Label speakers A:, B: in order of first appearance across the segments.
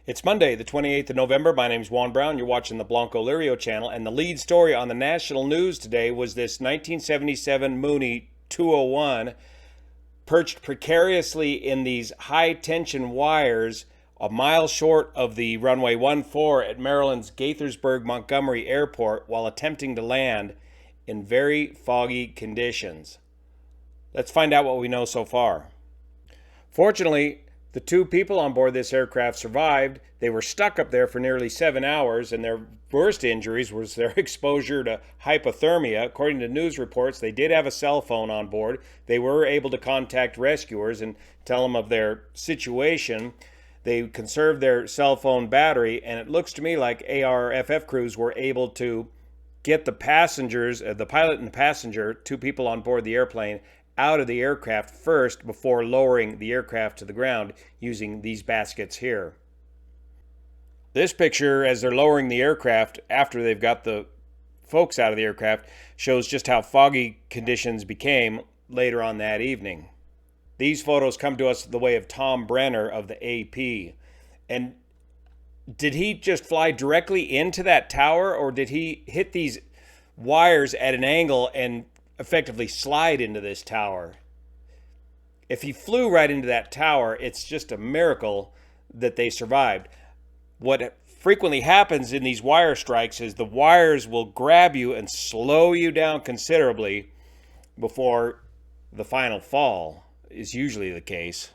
A: It's Monday, the 28th of November. My name's Juan Brown. You're watching the Blanco Lirio channel, and the lead story on the national news today was this 1977 Mooney 201 perched precariously in these high-tension wires a mile short of the runway 14 at Maryland's Gaithersburg-Montgomery Airport while attempting to land in very foggy conditions. Let's find out what we know so far. Fortunately, the two people on board this aircraft survived. They were stuck up there for nearly 7 hours, and their worst injuries was their exposure to hypothermia. According to news reports, they did have a cell phone on board. They were able to contact rescuers and tell them of their situation. They conserved their cell phone battery, and it looks to me like ARFF crews were able to get the passengers, the pilot and the passenger, two people on board the airplane, out of the aircraft first before lowering the aircraft to the ground using these baskets here. This picture, as they're lowering the aircraft after they've got the folks out of the aircraft, shows just how foggy conditions became later on that evening. These photos come to us the way of Tom Brenner of the AP. And did he just fly directly into that tower, or did he hit these wires at an angle and effectively slide into this tower? If he flew right into that tower, it's just a miracle that they survived. What frequently happens in these wire strikes is the wires will grab you and slow you down considerably before the final fall is usually the case.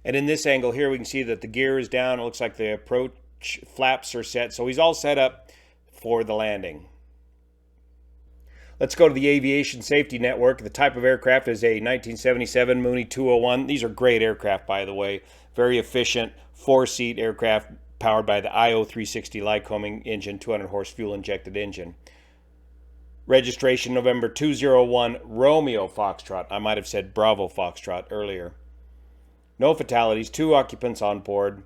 A: And in this angle here, we can see that the gear is down. It looks like the approach flaps are set. So he's all set up for the landing. Let's go to the Aviation Safety Network. The type of aircraft is a 1977 Mooney 201. These are great aircraft, by the way. Very efficient, four-seat aircraft powered by the IO360 Lycoming engine, 200-horse fuel-injected engine. Registration November 201 Romeo Foxtrot. I might have said Bravo Foxtrot earlier. No fatalities, 2 occupants on board.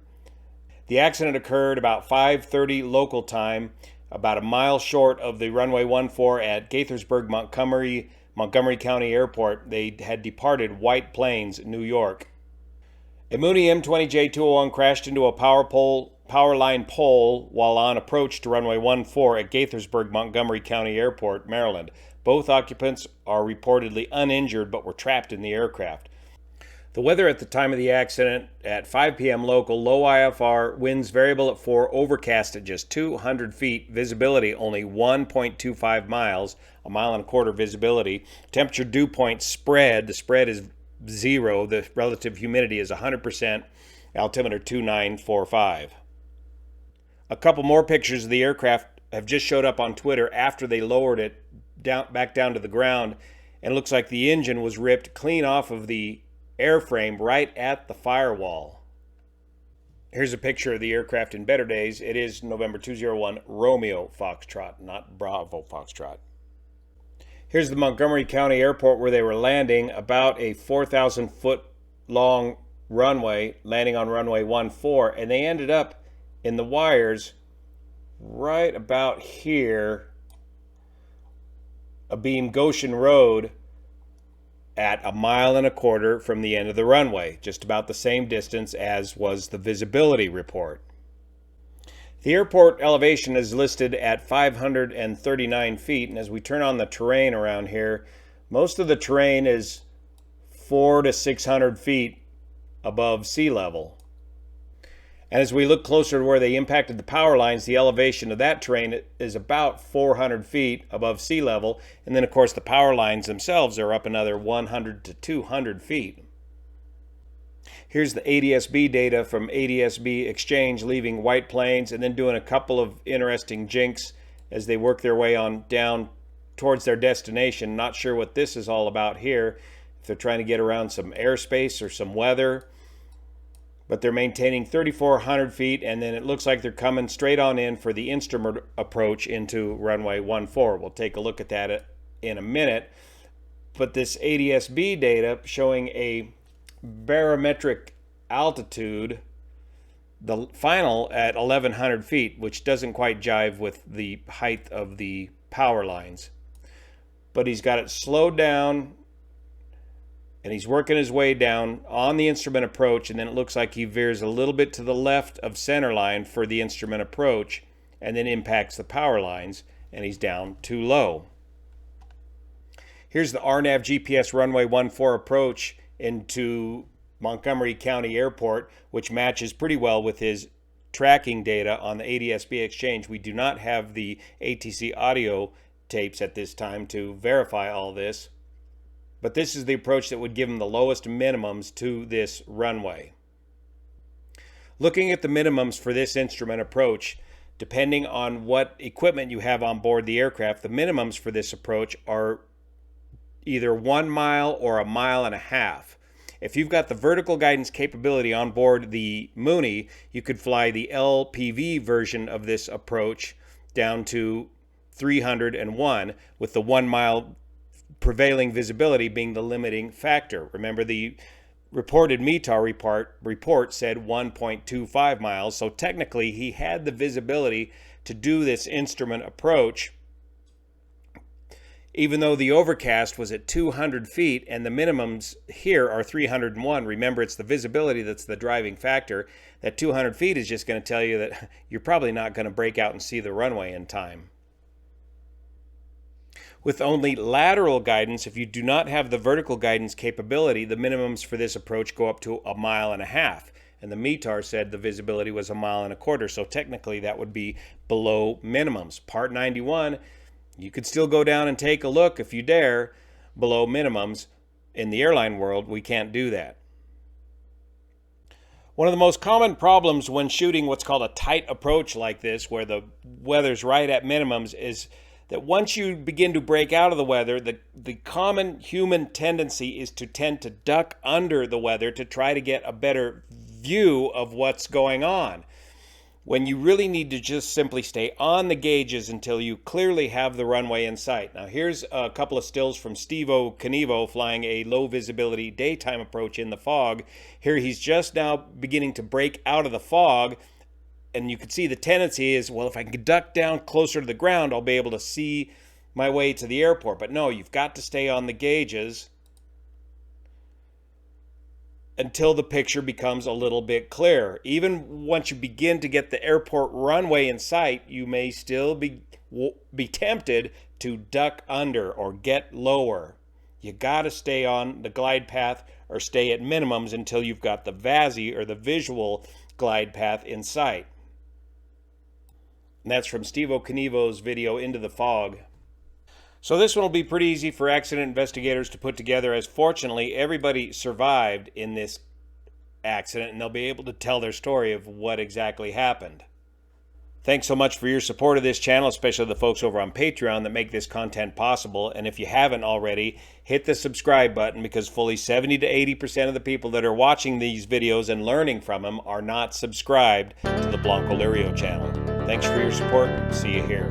A: The accident occurred about 5:30 local time, about a mile short of the runway 14 at Gaithersburg, Montgomery County Airport. They had departed White Plains, New York. A Mooney M20J201 crashed into a power line pole while on approach to runway 14 at Gaithersburg, Montgomery County Airport, Maryland. Both occupants are reportedly uninjured but were trapped in the aircraft. The weather at the time of the accident at 5 p.m. local, low IFR, winds variable at 4, overcast at just 200 feet, visibility only 1.25 miles, a mile and a quarter visibility. Temperature dew point spread, the spread is 0, the relative humidity is 100%, altimeter 2945. A couple more pictures of the aircraft have just showed up on Twitter after they lowered it back down to the ground, and it looks like the engine was ripped clean off of the airframe right at the firewall. Here's a picture of the aircraft in better days. It is November 201 Romeo Foxtrot, not Bravo Foxtrot. Here's the Montgomery County Airport where they were landing, about a 4,000 foot long runway, landing on runway 14, and they ended up in the wires right about here, abeam Goshen Road, at a mile and a quarter from the end of the runway, just about the same distance as was the visibility report. The airport elevation is listed at 539 feet, and as we turn on the terrain around here, most of the terrain is 400 to 600 feet above sea level. And as we look closer to where they impacted the power lines, the elevation of that terrain is about 400 feet above sea level. And then, of course, the power lines themselves are up another 100 to 200 feet. Here's the ADS-B data from ADS-B Exchange leaving White Plains and then doing a couple of interesting jinks as they work their way on down towards their destination. Not sure what this is all about here, if they're trying to get around some airspace or some weather. But they're maintaining 3,400 feet, and then it looks like they're coming straight on in for the instrument approach into runway 14. We'll take a look at that in a minute. But this ADS-B data showing a barometric altitude, the final at 1,100 feet, which doesn't quite jive with the height of the power lines. But he's got it slowed down and he's working his way down on the instrument approach, and then it looks like he veers a little bit to the left of center line for the instrument approach and then impacts the power lines, and he's down too low. Here's the RNAV GPS runway 14 approach into Montgomery County Airport, which matches pretty well with his tracking data on the ADS-B exchange. We do not have the ATC audio tapes at this time to verify all this, but this is the approach that would give him the lowest minimums to this runway. Looking at the minimums for this instrument approach, depending on what equipment you have on board the aircraft, the minimums for this approach are either 1 mile or 1.5 miles. If you've got the vertical guidance capability on board the Mooney, you could fly the LPV version of this approach down to 301, with the 1 mile prevailing visibility being the limiting factor. Remember, the reported METAR report said 1.25 miles, so technically he had the visibility to do this instrument approach, even though the overcast was at 200 feet and the minimums here are 301. Remember, it's the visibility that's the driving factor. That 200 feet is just going to tell you that you're probably not going to break out and see the runway in time. With only lateral guidance, if you do not have the vertical guidance capability, the minimums for this approach go up to 1.5 miles. And the METAR said the visibility was 1.25 miles, so technically that would be below minimums. Part 91, you could still go down and take a look if you dare below minimums. In the airline world, we can't do that. One of the most common problems when shooting what's called a tight approach like this, where the weather's right at minimums, is that once you begin to break out of the weather, the common human tendency is to tend to duck under the weather to try to get a better view of what's going on, when you really need to just simply stay on the gauges until you clearly have the runway in sight. Now here's a couple of stills from Steve-O Knievo flying a low visibility daytime approach in the fog. Here he's just now beginning to break out of the fog, and you can see the tendency is, well, if I can duck down closer to the ground, I'll be able to see my way to the airport. But no, you've got to stay on the gauges until the picture becomes a little bit clearer. Even once you begin to get the airport runway in sight, you may still be tempted to duck under or get lower. You got to stay on the glide path or stay at minimums until you've got the VASI or the visual glide path in sight. And that's from Steve-O Knievo's video, Into the Fog. So this one will be pretty easy for accident investigators to put together, as fortunately everybody survived in this accident and they'll be able to tell their story of what exactly happened. Thanks so much for your support of this channel, especially the folks over on Patreon that make this content possible. And if you haven't already, hit the subscribe button, because fully 70 to 80% of the people that are watching these videos and learning from them are not subscribed to the Blanco Lirio channel. Thanks for your support. See you here.